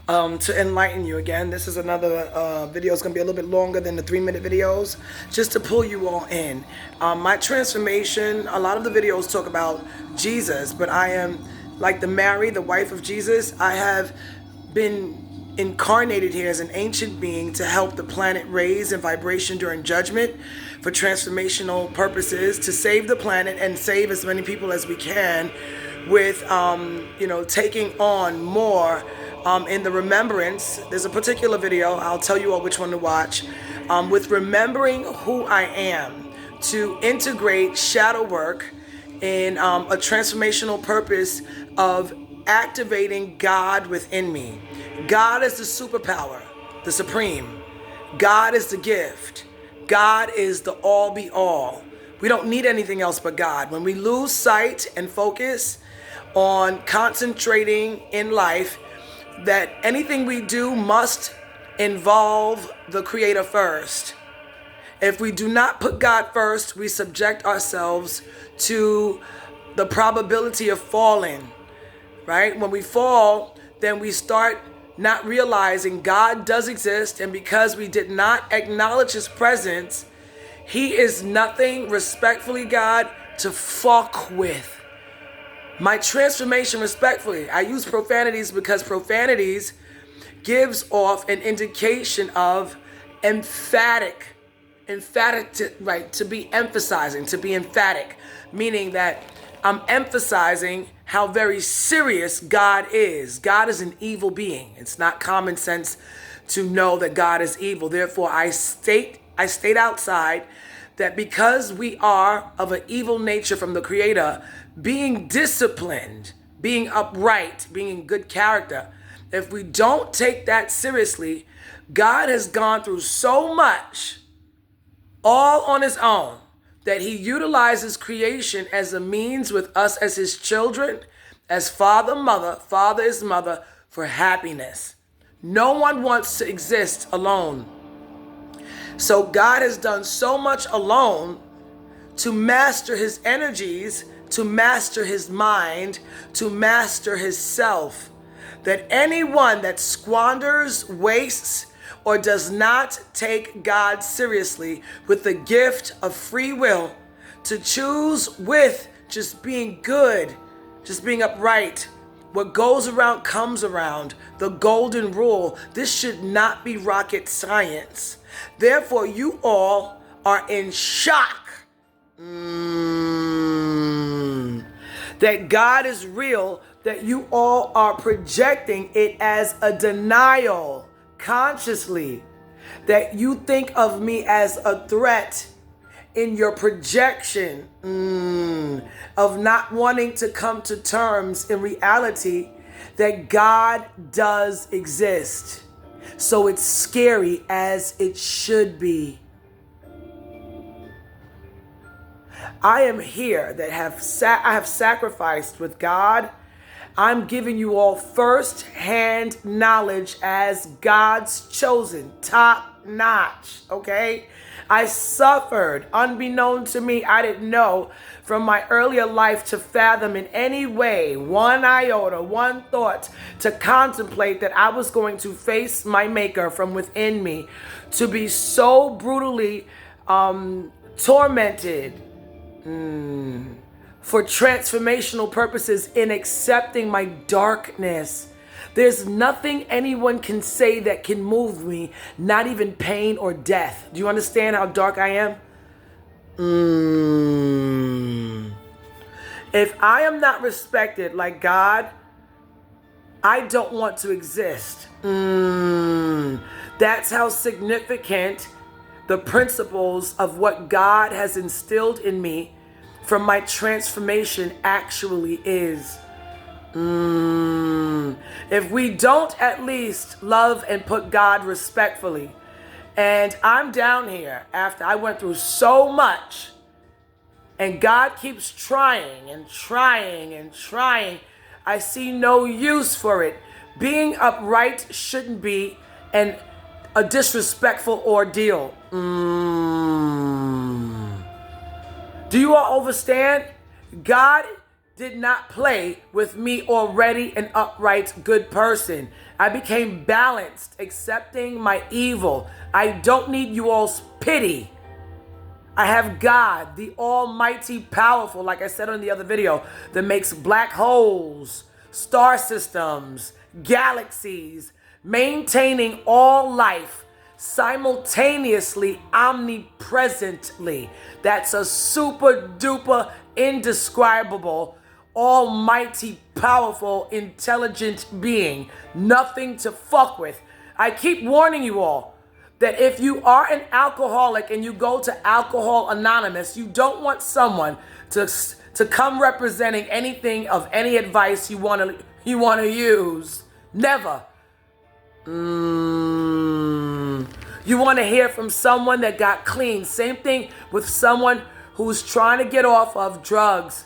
to enlighten you. Again, this is another video. It's going to be a little bit longer than the 3-minute videos, just to pull you all in. My transformation, a lot of the videos talk about Jesus, but I am like Mary, the wife of Jesus. I have been incarnated here as an ancient being to help the planet raise in vibration during judgment for transformational purposes, to save the planet and save as many people as we can with, taking on more in the remembrance. There's a particular video, I'll tell you all which one to watch, with remembering who I am, to integrate shadow work in a transformational purpose of activating God within me. God is the superpower, the supreme. God is the gift. God is the all be all. We don't need anything else but God. When we lose sight and focus on concentrating in life that anything we do must involve the Creator first. If we do not put God first, we subject ourselves to the probability of falling, right? When we fall, then we start not realizing God does exist, and because we did not acknowledge His presence, He is nothing, respectfully, God, to fuck with. My transformation, respectfully, I use profanities because profanities gives off an indication of emphatic, right, to be emphasizing, to be emphatic, meaning that I'm emphasizing how very serious God is. God is an evil being. It's not common sense to know that God is evil. Therefore, I state outside that because we are of an evil nature from the Creator, being disciplined, being upright, being in good character, if we don't take that seriously, God has gone through so much all on His own that He utilizes creation as a means with us as His children, as father, mother, father is mother, for happiness. No one wants to exist alone. So God has done so much alone to master His energies, to master His mind, to master His self, that anyone that squanders, wastes, or does not take God seriously with the gift of free will to choose with just being good, just being upright. What goes around comes around. The golden rule. This should not be rocket science. Therefore, you all are in shock that God is real, that you all are projecting it as a denial consciously, that you think of me as a threat in your projection of not wanting to come to terms in reality that God does exist. So it's scary, as it should be. I am here that I have sacrificed with God. I'm giving you all first-hand knowledge as God's chosen, top-notch, okay? I suffered, unbeknown to me. I didn't know from my earlier life to fathom in any way, one iota, one thought, to contemplate that I was going to face my Maker from within me, to be so brutally tormented for transformational purposes in accepting my darkness. There's nothing anyone can say that can move me, not even pain or death. Do you understand how dark I am? If I am not respected like God, I don't want to exist. That's how significant the principles of what God has instilled in me from my transformation actually is. If we don't at least love and put God respectfully, and I'm down here after I went through so much, and God keeps trying and trying and trying, I see no use for it. Being upright shouldn't be a disrespectful ordeal. Do you all understand? God did not play with me, already an upright, good person. I became balanced, accepting my evil. I don't need you all's pity. I have God, the almighty powerful, like I said on the other video, that makes black holes, star systems, galaxies, maintaining all life simultaneously, omnipresently. That's a super duper indescribable, almighty, powerful, intelligent being. Nothing to fuck with. I keep warning you all that if you are an alcoholic and you go to Alcohol Anonymous, you don't want someone to come representing anything of any advice you want to use. Never. You want to hear from someone that got clean. Same thing with someone who's trying to get off of drugs.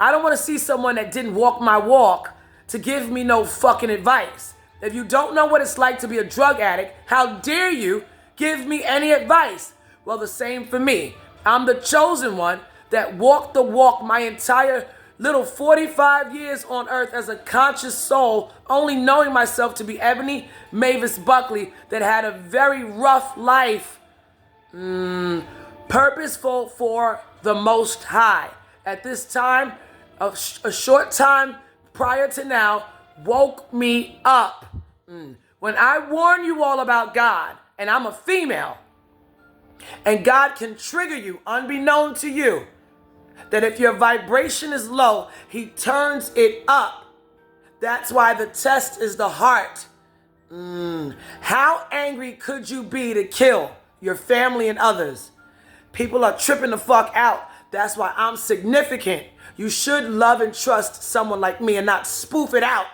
I don't want to see someone that didn't walk my walk to give me no fucking advice. If you don't know what it's like to be a drug addict, how dare you give me any advice? Well, the same for me. I'm the chosen one that walked the walk my entire little 45 years on earth as a conscious soul, only knowing myself to be Ebony Mavis Buckley, that had a very rough life, purposeful for the Most High. At this time, a short time prior to now, woke me up. When I warn you all about God, and I'm a female, and God can trigger you unbeknown to you, that if your vibration is low, he turns it up. That's why the test is the heart. How angry could you be to kill your family and others? People are tripping the fuck out. That's why I'm significant. You should love and trust someone like me and not spoof it out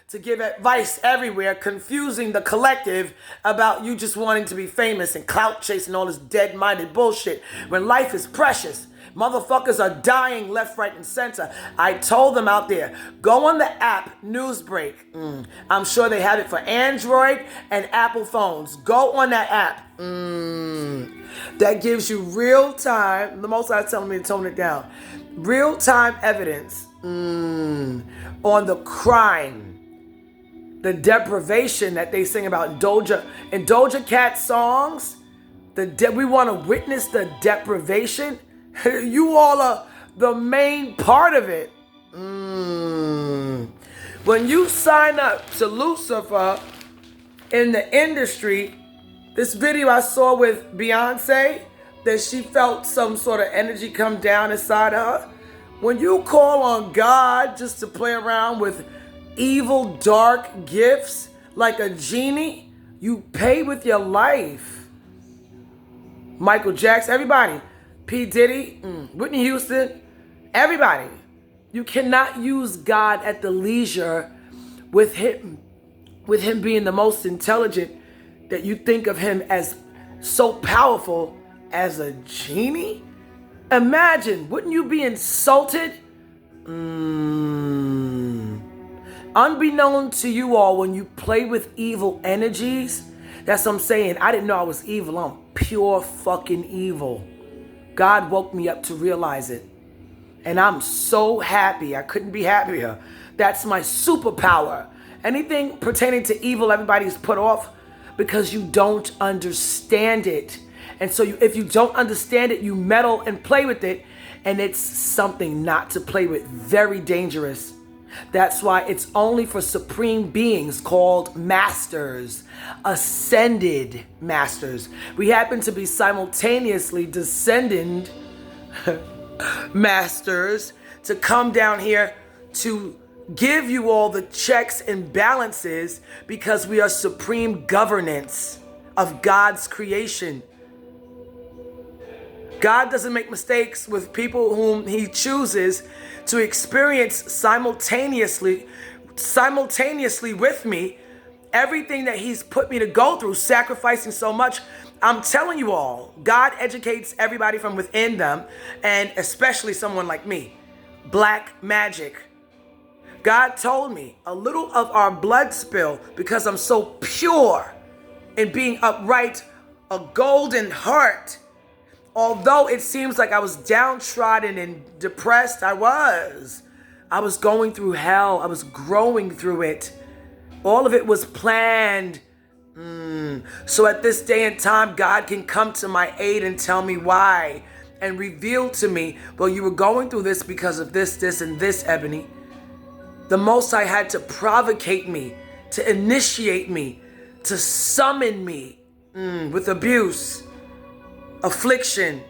to give advice everywhere, confusing the collective about you just wanting to be famous and clout chasing all this dead-minded bullshit when life is precious. Motherfuckers are dying left, right, and center. I told them out there, go on the app Newsbreak. I'm sure they have it for Android and Apple phones. Go on that app. That gives you real time. The Most High is telling me to tone it down. Real time evidence on the crime, the deprivation that they sing about in Doja Cat songs. We want to witness the deprivation. You all are the main part of it. When you sign up to Lucifer in the industry, this video I saw with Beyonce, that she felt some sort of energy come down inside her. When you call on God just to play around with evil, dark gifts like a genie, you pay with your life. Michael Jackson, everybody. P. Diddy, Whitney Houston, everybody. You cannot use God at the leisure with him being the most intelligent, that you think of him as so powerful as a genie? Imagine, wouldn't you be insulted? Unbeknown to you all, when you play with evil energies, that's what I'm saying. I didn't know I was evil. I'm pure fucking evil. God woke me up to realize it. And I'm so happy. I couldn't be happier. That's my superpower. Anything pertaining to evil, everybody's put off because you don't understand it. And so if you don't understand it, you meddle and play with it. And it's something not to play with. Very dangerous. That's why it's only for supreme beings called masters, ascended masters. We happen to be simultaneously descendant masters to come down here to give you all the checks and balances, because we are supreme governance of God's creation. God doesn't make mistakes with people whom he chooses to experience simultaneously with me everything that he's put me to go through, sacrificing so much. I'm telling you all, God educates everybody from within them, and especially someone like me. Black magic. God told me a little of our blood spill, because I'm so pure in being upright, a golden heart. Although it seems like I was downtrodden and depressed, I was. I was going through hell. I was growing through it. All of it was planned. So at this day and time, God can come to my aid and tell me why and reveal to me, well, you were going through this because of this, this, and this, Ebony. The Most High had to provocate me, to initiate me, to summon me with abuse, affliction,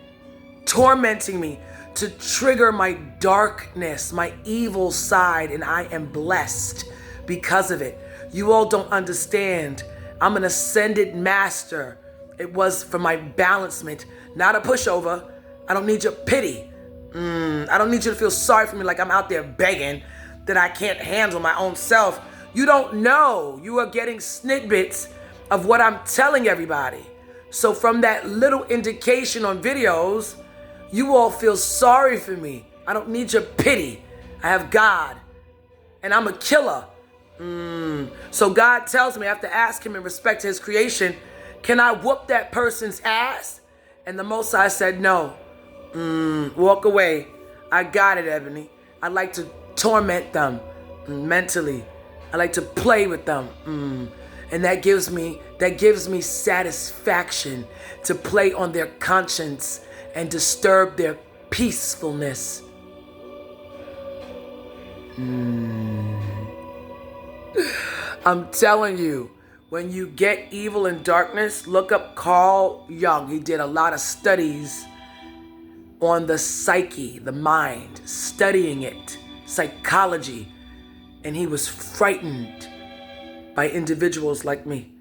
tormenting me, to trigger my darkness, my evil side, and I am blessed because of it. You all don't understand. I'm an ascended master. It was for my balancement, not a pushover. I don't need your pity. I don't need you to feel sorry for me like I'm out there begging that I can't handle my own self. You don't know. You are getting snippets of what I'm telling everybody. So from that little indication on videos, you all feel sorry for me. I don't need your pity. I have God, and I'm a killer. So God tells me I have to ask him in respect to his creation, can I whoop that person's ass? And the Most High said, no. Walk away. I got it, Ebony. I like to torment them mentally. I like to play with them. And that gives me satisfaction to play on their conscience and disturb their peacefulness. I'm telling you, when you get evil and darkness, look up Carl Jung. He did a lot of studies on the psyche, the mind, studying it, psychology, and he was frightened by individuals like me.